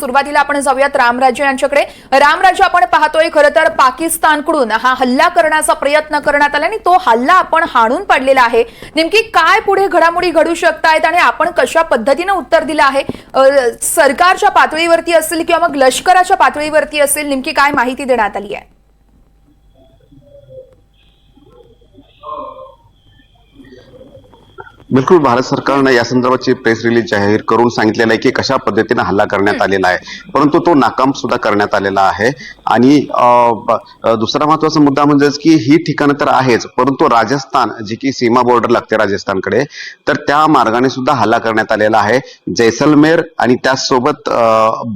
सुरुवातीला आपण जाऊयात रामराजे यांच्याकडे. रामराजे, आपण पाहतोय खरं तर पाकिस्तानकडून हा हल्ला करण्याचा प्रयत्न करण्यात आला आणि तो हल्ला आपण हाणून पाडलेला आहे. नेमकी काय पुढे घडामोडी घडू शकतायत आणि आपण कशा पद्धतीने उत्तर दिलं आहे? सरकारच्या पातळीवरती असेल किंवा मग लष्कराच्या पातळीवरती असेल, नेमकी काय माहिती देण्यात आली आहे? बिलकुल, भारत सरकारने या संदर्भाची प्रेस रिलीज जाहीर करून सांगितलेलं आहे की कशा पद्धतीने हल्ला करण्यात आलेला आहे, परंतु तो नाकाम सुद्धा करण्यात आलेला आहे. आणि दुसरा महत्वाचा मुद्दा म्हणजेच की ही ठिकाणं तर आहेच, परंतु राजस्थान जी की सीमा बॉर्डर लागते राजस्थानकडे, तर त्या मार्गाने सुद्धा हल्ला करण्यात आलेला आहे. जैसलमेर आणि त्याचसोबत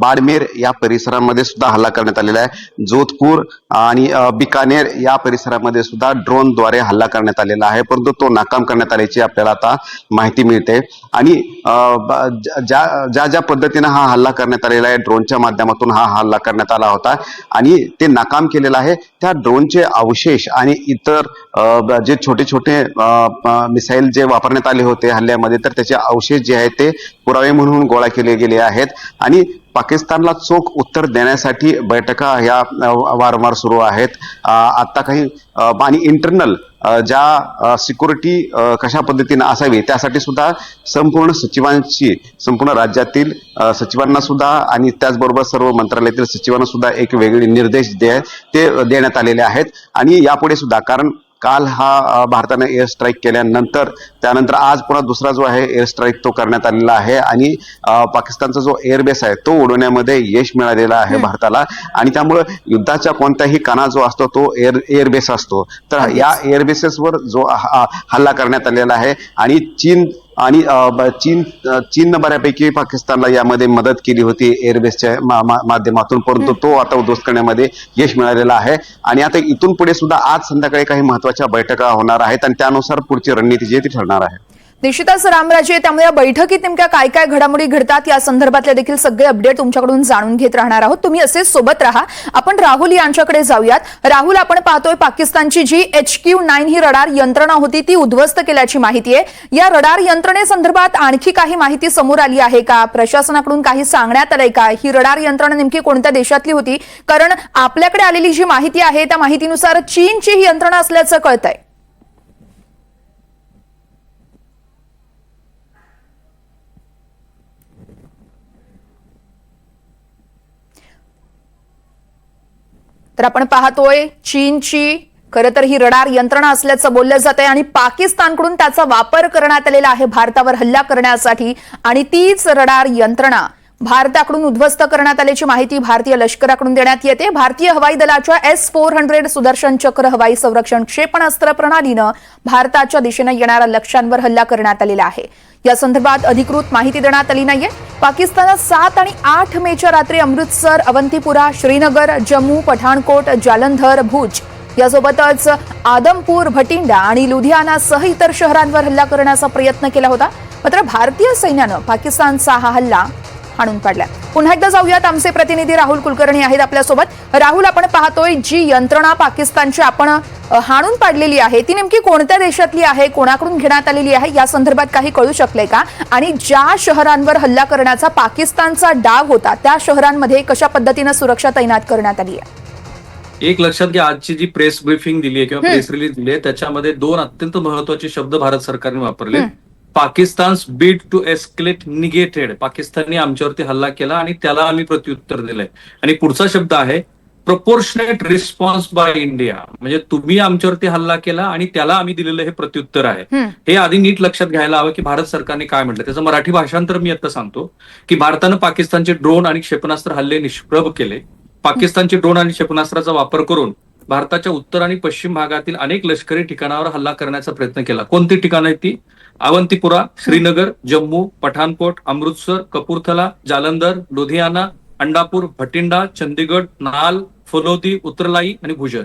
बाडमेर या परिसरामध्ये सुद्धा हल्ला करण्यात आलेला आहे. जोधपूर आणि बिकानेर या परिसरामध्ये सुद्धा ड्रोनद्वारे हल्ला करण्यात आलेला आहे, परंतु तो नाकाम करण्यात आल्याची आपल्याला आता माहिती मिळते. आणि ज्या ज्या पद्धतीने हा हल्ला करण्यात आलेला आहे, ड्रोनच्या माध्यमातून हा हल्ला करण्यात आला होता आणि ते नाकाम केलेला आहे. त्या ड्रोनचे अवशेष आणि इतर जे छोटे छोटे मिसाईल जे वापरण्यात आले होते हल्ल्यामध्ये, तर त्याचे अवशेष जे आहेत ते पुरावे म्हणून गोळा केले गेले आहेत. आणि पाकिस्तानला चोख उत्तर देण्यासाठी बैठका ह्या वारंवार सुरू आहेत. आता काही आणि इंटरनल ज्या सिक्युरिटी कशा पद्धतीने असावी त्यासाठी सुद्धा संपूर्ण राज्यातील सचिवांना सुद्धा आणि त्याचबरोबर सर्व मंत्रालयातील सचिवांना सुद्धा एक वेगळे निर्देश ते देण्यात आलेले आहेत. आणि यापुढे सुद्धा, कारण काल हा भारताने एअर स्ट्राईक केल्यानंतर त्यानंतर आज पुन्हा दुसरा जो आहे एअर स्ट्राईक तो करण्यात आलेला आहे. आणि पाकिस्तानचा जो एअरबेस आहे तो उडवण्यामध्ये यश मिळालेलं आहे भारताला. आणि त्यामुळे युद्धाच्या कोणत्याही कणा जो असतो तो एअरबेस असतो. तर या एअरबेसेसवर जो हल्ला करण्यात आलेला आहे आणि चीननं बऱ्यापैकी पाकिस्तानला यामध्ये मदत केली होती एअरबेसच्या माध्यमातून, परंतु तो आता उद्ध्वस्त करण्यामध्ये यश मिळालेला आहे. आणि आता इथून पुढे सुद्धा आज संध्याकाळी काही महत्वाच्या बैठका होणार आहेत आणि त्यानुसार पुढची रणनीती जी ती ठरणार आहे. निश्चितच रामराजे, त्यामुळे या बैठकीत नेमक्या काय काय घडामोडी घडतात या संदर्भातले देखील सगळे अपडेट तुमच्याकडून जाणून घेत राहणार आहोत. तुम्ही असेच सोबत राहा. आपण राहुल यांच्याकडे जाऊयात. राहुल, आपण पाहतोय पाकिस्तानची जी HQ-9 ही रडार यंत्रणा होती ती उद्ध्वस्त केल्याची माहिती आहे. या रडार यंत्रणेसंदर्भात आणखी काही माहिती समोर आली आहे का? प्रशासनाकडून काही सांगण्यात आलंय का? ही रडार यंत्रणा नेमकी कोणत्या देशातली होती? कारण आपल्याकडे आलेली जी माहिती आहे त्या माहितीनुसार चीनची ही यंत्रणा असल्याचं कळतंय. तर आपण पाहतोय चीनची खरं तर ही रडार यंत्रणा असल्याचं बोललं जात आहे आणि पाकिस्तानकडून त्याचा वापर करण्यात आलेला आहे भारतावर हल्ला करण्यासाठी. आणि तीच रडार यंत्रणा भारताकडून उद्ध्वस्त करण्यात आल्याची माहिती भारतीय लष्कराकडून देण्यात येते. भारतीय हवाई दलाच्या S-400 सुदर्शन चक्र हवाई संरक्षण क्षेपणास्त्र प्रणालीनं भारताच्या दिशेने येणाऱ्या लक्ष्यांवर हल्ला करण्यात आलेला आहे. या संदर्भात अधिकृत माहिती देण्यात आली नाहीये. पाकिस्तानात 7 आणि 8 मेच्या रात्री अमृतसर, अवंतीपुरा, श्रीनगर, जम्मू, पठाणकोट, जालंधर, भुज यासोबतच आदमपूर, भटिंडा आणि लुधियानासह इतर शहरांवर हल्ला करण्याचा प्रयत्न केला होता. मात्र भारतीय सैन्यानं पाकिस्तानचा हा हल्ला हाणून पाडला. पुन्हा एकदा जाऊयात. आमचे प्रतिनिधी राहुल कुलकर्णी आहेत आपल्यासोबत. राहुल, आपण पाहतोय जी यंत्रणा पाकिस्तानची आपण हाणून पाडलेली आहे ती नेमकी कोणत्या देशातली आहे, कोणाकडून घेण्यात आलेली आहे, या संदर्भात काही कळू शकले का? आणि ज्या शहरांवर हल्ला करण्याचा पाकिस्तानचा डाव होता त्या शहरांमध्ये कशा पद्धतीने सुरक्षा तैनात करण्यात आली आहे? एक लक्षात घ्या, आजची जी प्रेस ब्रीफिंग दिली आहे किंवा प्रेस रिलीज दिली आहे त्याच्यामध्ये 2 अत्यंत महत्वाचे शब्द भारत सरकारने वापरले. Pakistan's bid to escalate negated. पाकिस्तानने आमच्यावरती हल्ला केला आणि त्याला आम्ही प्रत्युत्तर दिलंय. आणि पुढचा शब्द आहे प्रपोर्शनेट रिस्पॉन्स बाय इंडिया. म्हणजे तुम्ही आमच्यावरती हल्ला केला आणि त्याला आम्ही दिलेलं हे प्रत्युत्तर आहे. हे आधी नीट लक्षात घ्यायला हवं की भारत सरकारने काय म्हटलं. त्याचं मराठी भाषांतर मी आता सांगतो की भारतानं पाकिस्तानचे ड्रोन आणि क्षेपणास्त्र हल्ले निष्प्रभ केले. पाकिस्तानचे ड्रोन आणि क्षेपणास्त्राचा वापर करून भारताच्या उत्तर आणि पश्चिम भागातील अनेक लष्करी ठिकाणावर हल्ला करण्याचा प्रयत्न केला. कोणती ठिकाणं आहेत ती? अवंतीपुरा, श्रीनगर, जम्मू, पठाणकोट, अमृतसर, कपूरथला, जालंधर, लुधियाना, अंडापूर, भटिंडा, चंदीगड, नाल, फलोदी, उतरलाई आणि भुजर.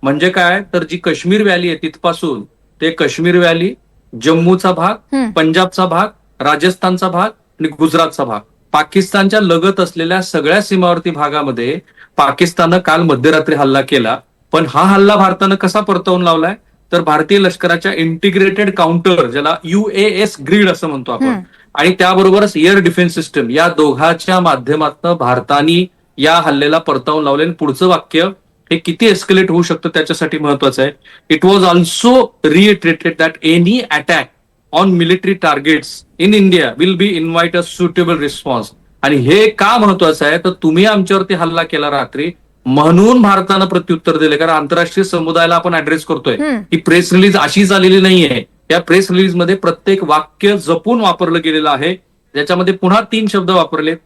म्हणजे काय तर जी काश्मीर व्हॅली आहे तिथपासून ते काश्मीर व्हॅली, जम्मूचा भाग, पंजाबचा भाग, राजस्थानचा भाग आणि गुजरातचा भाग, पाकिस्तानच्या लगत असलेल्या सगळ्या सीमावर्ती भागामध्ये पाकिस्ताननं काल मध्यरात्री हल्ला केला. पण हा हल्ला भारतानं कसा परतवून लावलाय तर भारतीय लष्कराच्या इंटिग्रेटेड काउंटर, ज्याला UAS ग्रीड असं म्हणतो आपण, आणि त्याबरोबरच एअर डिफेन्स सिस्टम या दोघांच्या माध्यमातून भारताने या हल्ल्याला परतावून लावले. आणि पुढचं वाक्य हे किती एस्केलेट होऊ शकतं त्याच्यासाठी महत्वाचं आहे. It was also reiterated that any attack on military targets in India will be invite a suitable response. आणि हे का महत्वाचं आहे तर तुम्ही आमच्यावरती हल्ला केला रात्री म्हणून भारतानं प्रत्युत्तर दिले. कारण आंतरराष्ट्रीय समुदायाला आपण ऍड्रेस करतोय. ही प्रेस रिलीज अशी झालेली नाहीये. या प्रेस रिलीज मध्ये प्रत्येक वाक्य जपून वापरलं गेलेलं आहे. ज्याच्यामध्ये पुन्हा 3 शब्द वापरलेत.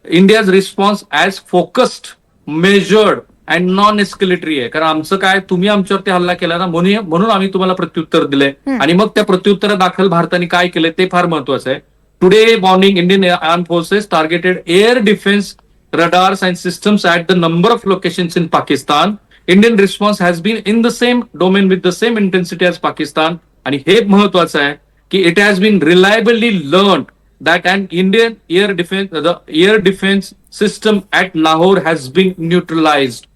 India's response as focused, measured and non escalatory आहे. कारण आमचं काय, तुम्ही आमच्यावरती हल्ला केला ना म्हणून आम्ही तुम्हाला प्रत्युत्तर दिलंय. आणि मग त्या प्रत्युत्तरादाखल भारताने काय केलंय ते फार महत्वाचं आहे. Today morning Indian arm forces targeted air defence radars and systems at the number of locations in Pakistan. Indian response has been in the same domain with the same intensity as Pakistan. आणि हे महत्वाचं आहे की it has been reliably learned that an Indian air defense system at Lahore has been neutralized.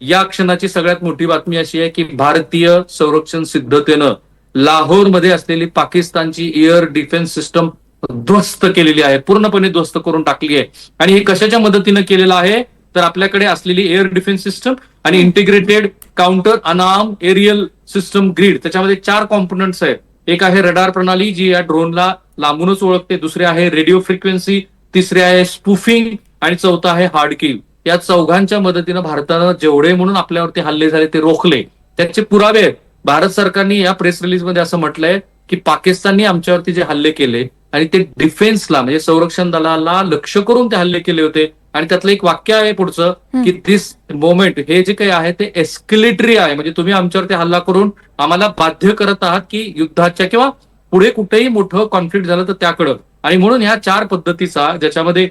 या क्षणाची सगळ्यात मोठी बातमी अशी आहे की भारतीय संरक्षण सिद्धतेनं लाहोरमध्ये असलेली पाकिस्तानची एअर डिफेन्स सिस्टम ध्वस्त केलेली आहे, पूर्णपणे ध्वस्त करून टाकली आहे. आणि हे कशाच्या मदतीनं केलेलं आहे तर आपल्याकडे असलेली एअर डिफेन्स सिस्टम आणि integrated counter unarmed aerial system grid, त्याच्यामध्ये 4 कॉम्पोनंट्स आहेत. एक आहे रडार प्रणाली जी या ड्रोनला लांबूनच ओळखते, दुसरे आहे रेडिओ फ्रिक्वेन्सी, तिसरे आहे स्पूफिंग आणि चौथा आहे हार्ड किल. या चौघांच्या मदतीनं भारतानं जेवढे म्हणून आपल्यावरती हल्ले झाले ते रोखले. त्याचे पुरावे आहेत. भारत सरकारने या प्रेस रिलीजमध्ये असं म्हटलंय की पाकिस्तानने आमच्यावरती जे हल्ले केले आणि ते डिफेन्सला म्हणजे संरक्षण दलाला लक्ष करून ते हल्ले केले होते. आणि त्यातलं एक वाक्य आहे पुढचं की दिस मोमेंट हे जे काही आहे ते एस्केलेटरी आहे. म्हणजे तुम्ही आमच्यावरती हल्ला करून आम्हाला बाध्य करत आहात की युद्धाच्या किंवा पुढे कुठेही मोठं कॉन्फ्लिक्ट झालं तर त्याकडं. आणि म्हणून ह्या 4 पद्धतीचा ज्याच्यामध्ये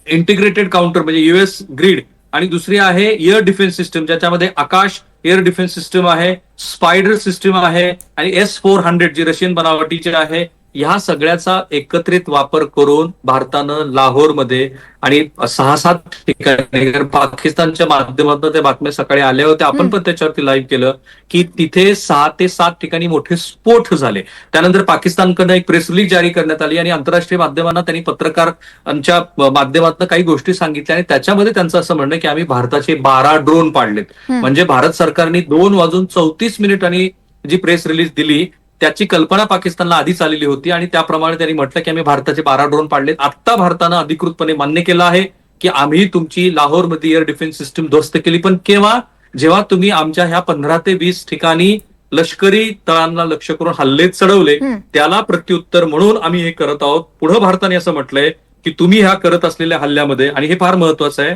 इंटिग्रेटेड काउंटर म्हणजे युएस ग्रीड आणि दुसरी आहे एअर डिफेन्स सिस्टम ज्याच्यामध्ये आकाश एअर डिफेन्स सिस्टम आहे, स्पायडर सिस्टम आहे आणि S-400 जी रशियन बनावटीची आहे. ह्या सगळ्याचा एकत्रित वापर करून भारतानं लाहोरमध्ये आणि 6-7 ठिकाणी पाकिस्तानच्या माध्यमातून त्या बातम्या सकाळी आल्या होत्या, आपण पण त्याच्यावरती लाईव्ह केलं की तिथे 6 ते 7 ठिकाणी मोठे स्फोट झाले. त्यानंतर पाकिस्तानकडनं एक प्रेस रिलीज जारी करण्यात आली आणि आंतरराष्ट्रीय माध्यमांना त्यांनी पत्रकारांच्या माध्यमातून काही गोष्टी सांगितल्या आणि त्याच्यामध्ये त्यांचं असं म्हणणं की आम्ही भारताचे 12 ड्रोन पाडलेत. म्हणजे भारत सरकारने 2:34 जी प्रेस रिलीज दिली त्याची कल्पना पाकिस्तानला आधीच आलेली होती आणि त्याप्रमाणे त्यांनी म्हटलं की आम्ही भारताचे 12 ड्रोन पाडलेत. आता भारतानं अधिकृतपणे मान्य केलं आहे की आम्ही तुमची लाहोरमध्ये एअर डिफेन्स सिस्टम ध्वस्त केली. पण केव्हा, जेव्हा तुम्ही आमच्या ह्या 15 ते 20 ठिकाणी लष्करी तळांना लक्ष करून हल्ले चढवले त्याला प्रत्युत्तर म्हणून आम्ही हे करत आहोत. पुढे भारताने असं म्हटलंय की तुम्ही ह्या करत असलेल्या हल्ल्यामध्ये, आणि हे फार महत्वाचं आहे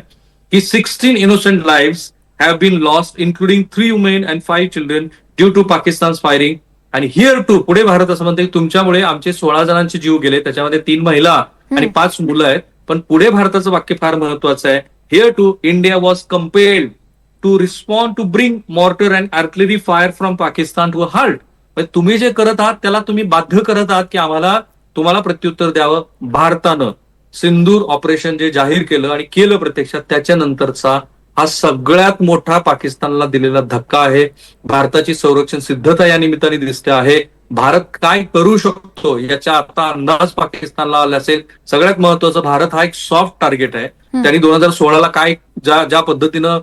की 16 innocent lives have been lost including 3 women and 5 children due to Pakistan firing. आणि हिअर टू पुढे भारत असं म्हणते तुमच्यामुळे आमचे 16 जणांचे जीव गेले, त्याच्यामध्ये 3 महिला आणि 5 मुलं आहेत. पण पुढे भारताचं वाक्य फार महत्वाचं आहे. Here too India was compelled to respond to bring mortar and artillery fire from Pakistan to a halt. म्हणजे तुम्ही जे करत आहात त्याला तुम्ही बाध्य करत आहात की तुम्हाला प्रत्युत्तर द्यावं. भारतानं सिंदूर ऑपरेशन जे जाहीर केलं आणि केलं प्रत्यक्षात त्याच्यानंतरचा हा सगळ्यात मोठा पाकिस्तानला दिलेला धक्का आहे. भारताची संरक्षण सिद्धता या निमित्ताने दिसते आहे. भारत काय करू शकतो याचा आता अंदाज पाकिस्तानला आला असेल. सगळ्यात महत्वाचं, भारत हा एक सॉफ्ट टार्गेट आहे. त्यांनी 2016ला काय ज्या पद्धतीनं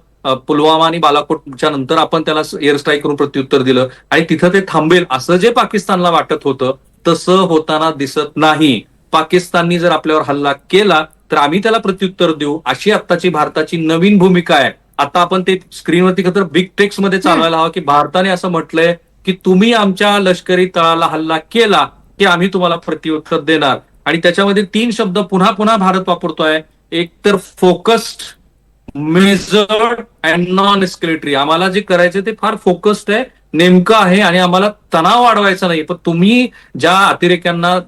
पुलवामा आणि बालाकोटच्या नंतर आपण त्याला एअर स्ट्राईक करून प्रत्युत्तर दिलं आणि तिथं ते थांबेल असं जे पाकिस्तानला वाटत होतं तसं होताना दिसत नाही. पाकिस्ताननी जर आपल्यावर हल्ला केला तर आम्ही त्याला प्रत्युत्तर देऊ अशी आत्ताची भारताची नवीन भूमिका आहे. आता आपण ते स्क्रीनवरती खरं बिग टेक्स्ट मध्ये चालवायला हवं की भारताने असं म्हटलंय की तुम्ही आमच्या लष्करी तळाला हल्ला केला की आम्ही तुम्हाला प्रत्युत्तर देणार. आणि त्याच्यामध्ये 3 शब्द पुन्हा पुन्हा भारत वापरतोय. एक तर focused, measured and non escalatory. आम्हाला जे करायचं ते फार फोकस्ड आहे, नेमकं आहे आणि आम्हाला तणाव वाढवायचा नाही. पण तुम्ही ज्या अतिरेक्यांना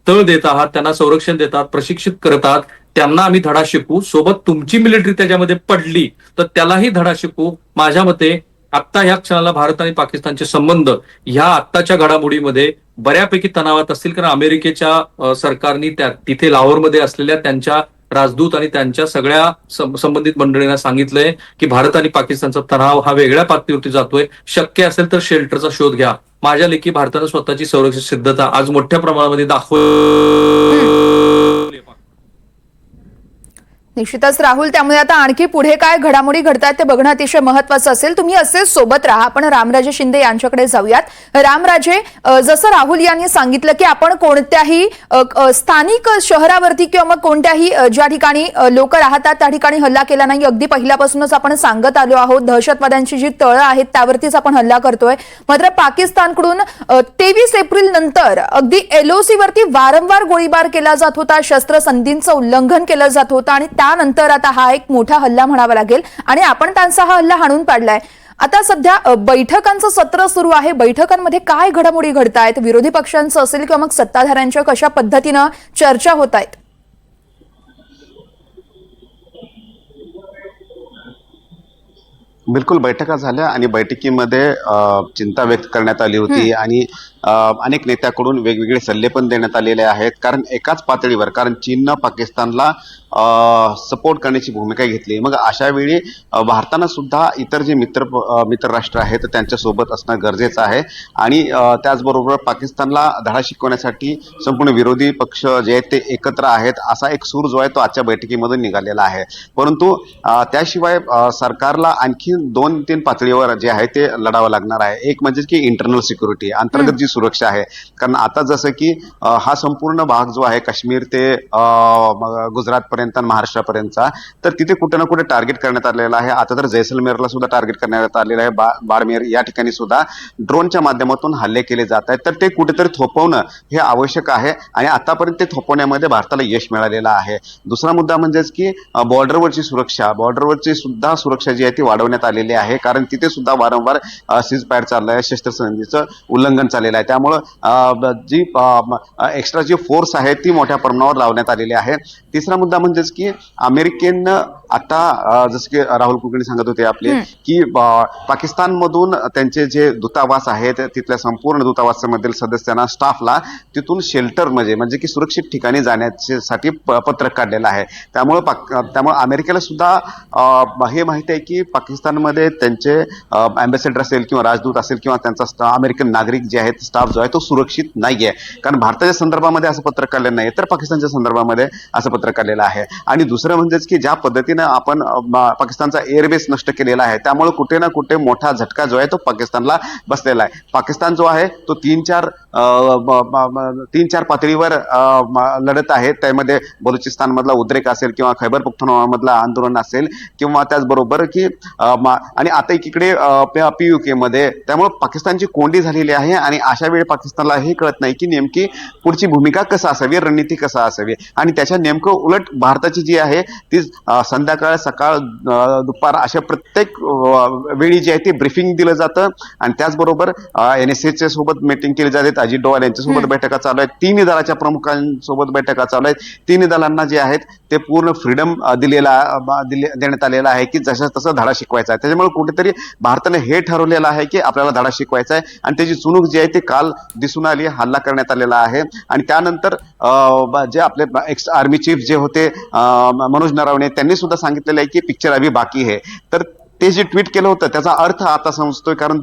तळ देत आहात, त्यांना संरक्षण देतात, प्रशिक्षित करत आहात, त्यांना आम्ही धडा शिकू. सोबत तुमची मिलिटरी त्याच्यामध्ये पडली तर त्यालाही धडा शिकू. माझ्या मते आत्ता ह्या क्षणाला भारत आणि पाकिस्तानचे संबंध ह्या आत्ताच्या घडामोडीमध्ये बऱ्यापैकी तणावात असतील. कारण अमेरिकेच्या सरकारने तिथे लाहोरमध्ये असलेल्या त्यांच्या राजदूत आणि त्यांच्या सगळ्या संबंधित मंडळींना सांगितलंय की भारत आणि पाकिस्तानचा तणाव हा वेगळ्या पातळीवरती जातोय. शक्य असेल तर शेल्टरचा शोध घ्या. माझ्या लेखी भारतानं स्वतःची संरक्षण सिद्धता आज मोठ्या प्रमाणामध्ये दाखवली. निश्चितच राहुल, त्यामुळे आता आणखी पुढे काय घडामोडी घडतात ते बघणं अतिशय महत्त्वाचं असेल. तुम्ही असेच सोबत राहा. आपण रामराजे शिंदे यांच्याकडे जाऊयात. रामराजे, जसं राहुल यांनी सांगितलं की आपण कोणत्याही स्थानिक शहरावरती किंवा मग कोणत्याही ज्या ठिकाणी लोक राहतात त्या ठिकाणी हल्ला केला नाही. अगदी पहिल्यापासूनच आपण सांगत आलो आहोत, दहशतवाद्यांची जी तळं आहेत त्यावरतीच आपण हल्ला करतोय. मात्र पाकिस्तानकडून 23 एप्रिल नंतर अगदी LOC वरती वारंवार गोळीबार केला जात होता, शस्त्रसंधींचं उल्लंघन केलं जात होतं आणि त्यानंतर आता हा एक मोठा हल्ला म्हणावा लागेल आणि आपण त्यांचा हा हल्ला हाणून पाडलाय. आता सध्या बैठकांचं सत्र सुरू आहे. बैठकांमध्ये काय घडामोडी घडतायत? विरोधी पक्षांचं असेल किंवा मग सत्ताधाऱ्यांच्या कशा पद्धतीनं चर्चा होत आहेत? बिलकुल बैठका झाल्या आणि बैठकीमध्ये चिंता व्यक्त करण्यात आली होती आणि अनेक नेत्याकडून वेगवेगळे सल्ले पण देण्यात आलेले आहेत. कारण एकाच पातळीवर, कारण चीननं पाकिस्तानला सपोर्ट करण्याची भूमिका घेतली. मग अशा वेळी भारतानं सुद्धा इतर जे मित्र राष्ट्र आहेत त्यांच्यासोबत असणं गरजेचं आहे आणि त्याचबरोबर पाकिस्तानला धडा शिकवण्यासाठी संपूर्ण विरोधी पक्ष जे आहेत ते एकत्र आहेत असा एक सूर जो आहे तो आजच्या बैठकीमधून निघालेला आहे. परंतु त्याशिवाय सरकारला आणखी 2-3 पातळीवर जे आहे ते लढावं लागणार आहे. एक म्हणजे की इंटरनल सिक्युरिटी, अंतर्गत जी सुरक्षा आहे. कारण आता जसं की हा संपूर्ण भाग जो आहे काश्मीर ते गुजरात पर्यंत आणि महाराष्ट्रापर्यंतचा, तर तिथे कुठे ना कुठे टार्गेट करण्यात आलेला आहे. आता तर जैसलमेरला सुद्धा टार्गेट करण्यात आलेलं आहे. बाडमेर या ठिकाणी सुद्धा ड्रोनच्या माध्यमातून हल्ले केले जात आहेत. तर ते कुठेतरी थोपवणं हे आवश्यक आहे आणि आतापर्यंत ते थोपवण्यामध्ये भारताला यश मिळालेलं आहे. दुसरा मुद्दा म्हणजेच की बॉर्डरवरची सुरक्षा, बॉर्डरवरची सुद्धा सुरक्षा जी आहे ती वाढवण्यात आलेली आहे. कारण तिथे सुद्धा वारंवार सीज फायर चाललं आहे, शस्त्रसंधीचं उल्लंघन चाललेलं आहे. त्यामुळं जी एक्स्ट्रा जी फोर्स आहे ती मोठ्या प्रमाणावर लावण्यात आलेली आहे. तिसरा मुद्दा म्हणजेच की अमेरिकेनं आता जसं की राहुल कुलकर्णी सांगत होते आपले की पाकिस्तानमधून त्यांचे जे दूतावास आहेत तिथल्या संपूर्ण दूतावासामधील सदस्यांना, स्टाफला तिथून शेल्टर म्हणजे की सुरक्षित ठिकाणी जाण्यासाठी पत्रक काढलेलं आहे. त्यामुळे अमेरिकेला सुद्धा हे माहिती आहे की पाकिस्तानमध्ये त्यांचे अँबॅसेडर असेल किंवा राजदूत असेल किंवा त्यांचा अमेरिकन नागरिक जे आहेत, स्टाफ जो आहे तो सुरक्षित नाहीये. कारण भारताच्या संदर्भामध्ये असं पत्रक काढलेलं नाही, तर पाकिस्तानच्या संदर्भामध्ये असं पत्रक काढलेलं आहे. आणि दुसरं म्हणजेच की ज्या पद्धतीनं आपण पाकिस्तानचा एअरबेस नष्ट केलेला आहे त्यामुळे कुठे ना कुठे मोठा झटका जो आहे तो पाकिस्तानला बसलेला आहे. पाकिस्तान जो आहे तो 3-4 पातळीवर लढत आहे. त्यामध्ये बलुचिस्तान मधला उद्रेक असेल किंवा खैबर पख्तूनख्वा मधला आंदोलन असेल किंवा त्याचबरोबर की आणि आता एकीकडे PUK मध्ये, त्यामुळे पाकिस्तानची कोंडी झालेली आहे आणि अशा वेळी पाकिस्तानला हे कळत नाही की नेमकी पुढची भूमिका कसं असावी, रणनीती कसं असावी. आणि त्याच्या नेमकं उलट भारताची जी आहे ती संध्याकाळ, सकाळ, दुपार अशा प्रत्येक वेळी जी आहे ती ब्रीफिंग दिलं जातं आणि त्याचबरोबर NSAच्या सोबत मीटिंग केली जाते. अजित डोवाल यांच्यासोबत बैठका चालू आहेत. तिन्ही दलाच्या प्रमुखांसोबत बैठका चालू आहेत. तिन्ही दलांना जे आहेत ते पूर्ण फ्रीडम देण्यात आलेला आहे की जसं तसं धडा शिकवायचा आहे. त्याच्यामुळे कुठेतरी भारताने हे ठरवलेलं आहे की आपल्याला धडा शिकवायचा आहे आणि त्याची चुणूक जी आहे ती काल दिसून आली, हल्ला करण्यात आलेला आहे. आणि त्यानंतर जे आपले एक्स आर्मी चीफ जे होते मनोज नरवणे त्यांनी सुद्धा सांगितलेलं आहे की पिक्चर अभी बाकी है. तर ते जे ट्विट केलं होतं त्याचा अर्थ आता समजतोय. कारण आज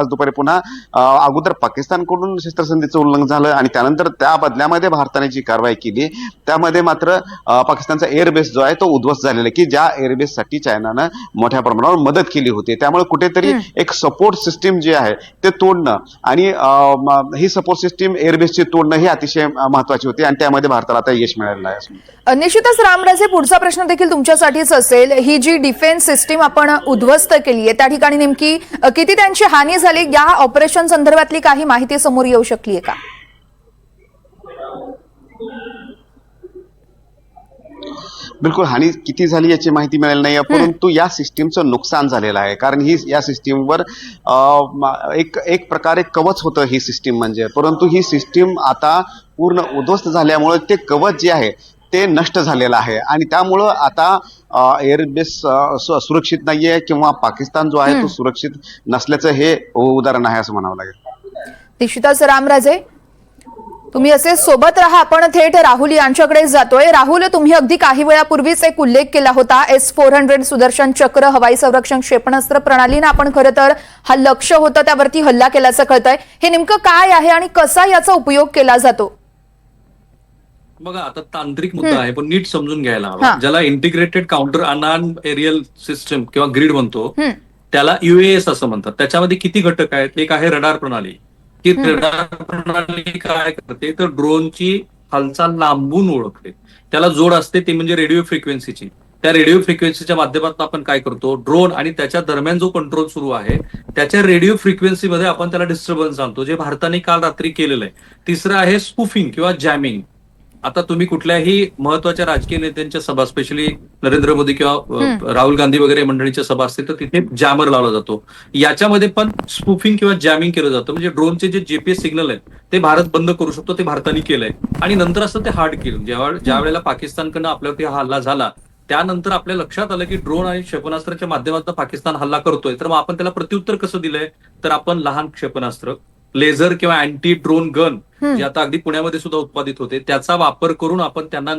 दुपारी पुन्हा अगोदर पाकिस्तानकडून शस्त्रसंधीचं उल्लंघन झालं आणि त्यानंतर त्या बदल्यामध्ये भारताने जी कारवाई केली त्यामध्ये मात्र पाकिस्तानचा एअरबेस जो आहे तो उद्ध्वस्त झालेला आहे की ज्या एअरबेससाठी चायनानं मोठ्या प्रमाणावर मदत केली होती. त्यामुळे कुठेतरी एक सपोर्ट सिस्टीम जे आहे ते तोडणं आणि ही सपोर्ट सिस्टीम एअरबेसची तोडणं ही अतिशय महत्वाची होती आणि त्यामध्ये भारताला आता यश मिळालेलं आहे. निश्चितच रामराजे, पुढचा प्रश्न देखील तुमच्यासाठीच असेल. ही जी डिफेन्स सिस्टीम आपण उद्ध्वस्त केली आहे त्या ठिकाणी नेमकी किती त्यांची हानी झाली, या ऑपरेशन संदर्भातली काही माहिती समोर येऊ शकली आहे का? बिलकुल हानी किती झाली याची माहिती मिळाली नाही, परंतु या सिस्टीमचं नुकसान झालेलं आहे. कारण या सिस्टीमवर एक प्रकारे कवच होतं ही सिस्टीम म्हणजे, परंतु ही सिस्टीम आता पूर्ण उद्ध्वस्त झाल्यामुळे ते कवच जे आहे ते नष्ट झालेलं आहे आणि त्यामुळं आता एअरबेस सुरक्षित नाहीये किंवा पाकिस्तान जो आहे तो सुरक्षित नसल्याचं हे उदाहरण आहे असं म्हणावं लागेल. निश्चितच रामराजे, तुम्ही असे सोबत राहा. आपण थेट राहुल यांच्याकडे जातोय. राहुल, तुम्ही अगदी काही वेळापूर्वीच एक उल्लेख केला होता S-400 सुदर्शन चक्र हवाई संरक्षण क्षेपणास्त्र प्रणालीनं आपण खरं तर हा लक्ष्य होतं त्यावरती हल्ला केल्याचं कळतंय. हे नेमकं काय आहे आणि कसा याचा उपयोग केला जातो? बघा आता तांत्रिक मुद्दा आहे पण नीट समजून घ्यायला हा. हवा. ज्याला इंटिग्रेटेड काउंटर अनआर्म एरियल सिस्टम किंवा ग्रीड म्हणतो हम्म. त्याला युएएस असं म्हणतात. त्याच्यामध्ये किती घटक आहेत? एक आहे रडार प्रणाली. की रडार प्रणाली काय करते तर ड्रोनची हालचाल लांबून ओळखते. त्याला जोड असते ती म्हणजे रेडिओ फ्रिक्वेन्सीची. त्या रेडिओ फ्रिक्वेन्सीच्या माध्यमातून आपण काय करतो, ड्रोन आणि त्याच्या दरम्यान जो कंट्रोल सुरू आहे त्याच्या रेडिओ फ्रिक्वेन्सीमध्ये आपण त्याला डिस्टर्बन्स आणतो, जे भारताने काल रात्री केलेलं आहे. तिसरं आहे स्पूफिंग किंवा जॅमिंग. आता तुम्ही कुठल्याही महत्वाच्या राजकीय नेत्यांच्या सभा, स्पेशली नरेंद्र मोदी किंवा राहुल गांधी वगैरे मंडळीच्या सभा असतील तर तिथे जॅमर लावला जातो. याच्यामध्ये पण स्पूफिंग किंवा जॅमिंग केलं जातं. म्हणजे ड्रोनचे जे जीपीएस सिग्नल आहेत ते भारत बंद करू शकतो, ते भारताने केलंय. आणि नंतर असं ते हार्ड केलं. ज्या वेळेला पाकिस्तानकडनं आपल्यावरती हा हल्ला झाला त्यानंतर आपल्या लक्षात आलं की ड्रोन आणि क्षेपणास्त्राच्या माध्यमातून पाकिस्तान हल्ला करतोय, तर मग आपण त्याला प्रत्युत्तर कसं दिलंय तर आपण लहान क्षेपणास्त्र, लेझर किंवा अँटी ड्रोन गन जे आता अगदी पुण्यामध्ये सुद्धा उत्पादित होते त्याचा वापर करून आपण त्यांना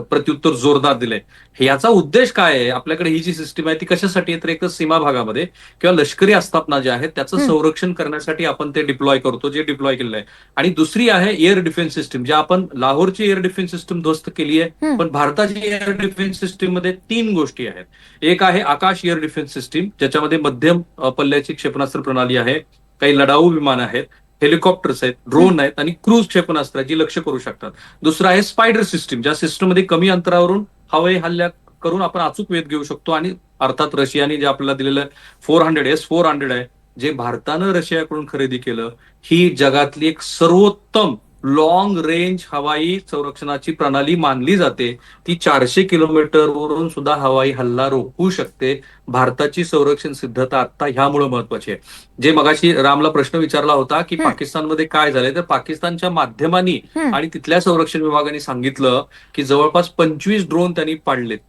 प्रत्युत्तर जोरदार दिलंय. याचा उद्देश काय आहे? आपल्याकडे ही जी सिस्टीम आहे ती कशासाठी आहे तर एक सीमा भागामध्ये किंवा लष्करी आस्थापना ज्या आहेत त्याचं संरक्षण करण्यासाठी आपण ते डिप्लॉय करतो, जे डिप्लॉय केलेलं आहे. आणि दुसरी आहे एअर डिफेन्स सिस्टीम, ज्या आपण लाहोरची एअर डिफेन्स सिस्टीम ध्वस्त केली आहे. पण भारताची एअर डिफेन्स सिस्टीम मध्ये 3 गोष्टी आहेत. एक आहे आकाश एअर डिफेन्स सिस्टीम, ज्याच्यामध्ये मध्यम पल्ल्याची क्षेपणास्त्र प्रणाली आहे, काही लढाऊ विमान आहेत, हेलिकॉप्टर्स आहेत, ड्रोन आहेत आणि क्रूज क्षेपणास्त्र जी लक्ष करू शकतात. दुसरं आहे स्पायडर सिस्टीम, ज्या सिस्टममध्ये कमी अंतरावरून हवाई हल्ल्या करून आपण अचूक वेध घेऊ शकतो. आणि अर्थात रशियाने जे आपल्याला दिलेलं 400 आहे, जे भारतानं रशियाकडून खरेदी केलं, ही जगातली एक सर्वोत्तम लॉंग रेंज हवाई संरक्षणाची प्रणाली मानली जाते. ती 400 किलोमीटरवरून सुद्धा हवाई हल्ला रोखू शकते. भारताची संरक्षण सिद्धता आता ह्यामुळे महत्वाची आहे. जे मगाशी रामला प्रश्न विचारला होता की पाकिस्तानमध्ये काय झालंय, तर पाकिस्तानच्या माध्यमांनी आणि तिथल्या संरक्षण विभागाने सांगितलं की जवळपास 25 ड्रोन त्यांनी पाडलेत.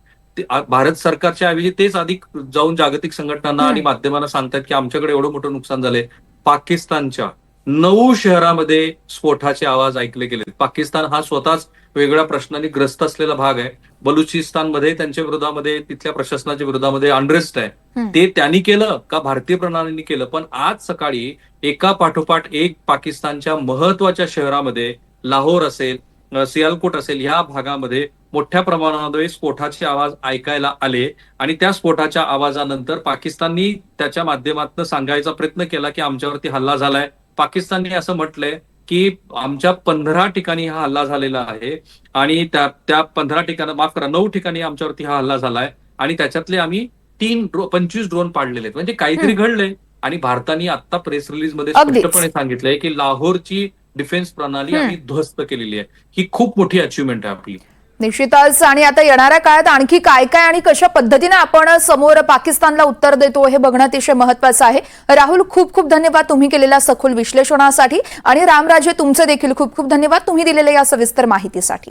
भारत सरकारच्या ऐवजी तेच अधिक जाऊन जागतिक संघटनांना आणि माध्यमांना सांगतात की आमच्याकडे एवढं मोठं नुकसान झालंय. पाकिस्तानच्या 9 शहरामध्ये स्फोटाचे आवाज ऐकले गेले. पाकिस्तान हा स्वतःच वेगळ्या प्रश्नांनी ग्रस्त असलेला भाग आहे. बलुचिस्तानमध्ये त्यांच्या विरोधामध्ये, तिथल्या प्रशासनाच्या विरोधामध्ये अनरेस्ट आहे. ते त्यांनी केलं का भारतीय प्रणालीने केलं? पण आज सकाळी एका पाठोपाठ एक पाकिस्तानच्या महत्वाच्या शहरामध्ये, लाहोर असेल, सियालकोट असेल, ह्या भागामध्ये मोठ्या प्रमाणामध्ये स्फोटाचे आवाज ऐकायला आले. आणि त्या स्फोटाच्या आवाजानंतर पाकिस्ताननी त्याच्या माध्यमातून सांगायचा प्रयत्न केला की आमच्यावरती हल्ला झालाय. पाकिस्तानने असं म्हटलंय की आमच्या 15 ठिकाणी हा हल्ला झालेला आहे आणि त्या 15 ठिकाणी, माफ करा, 9 ठिकाणी आमच्यावरती हा हल्ला झालाय आणि त्याच्यातले आम्ही 25 ड्रोन पाडलेले आहेत. म्हणजे काहीतरी घडलंय. आणि भारताने आता प्रेस रिलीज मध्ये स्पष्टपणे सांगितलंय की लाहोरची डिफेन्स प्रणाली आम्ही ध्वस्त केलेली आहे. ही खूप मोठी अचिव्हमेंट आहे आपली. निश्चितच. आणि आता येणाऱ्या काळात आणखी काय काय आणि कशा पद्धतीने आपण समोर पाकिस्तानला उत्तर देतो हे बघणं अतिशय महत्वाचं आहे. राहुल, खूप खूप धन्यवाद तुम्ही केलेल्या सखोल विश्लेषणासाठी. आणि रामराजे, तुमचे देखील खूप खूप धन्यवाद तुम्ही दिलेल्या या सविस्तर माहितीसाठी.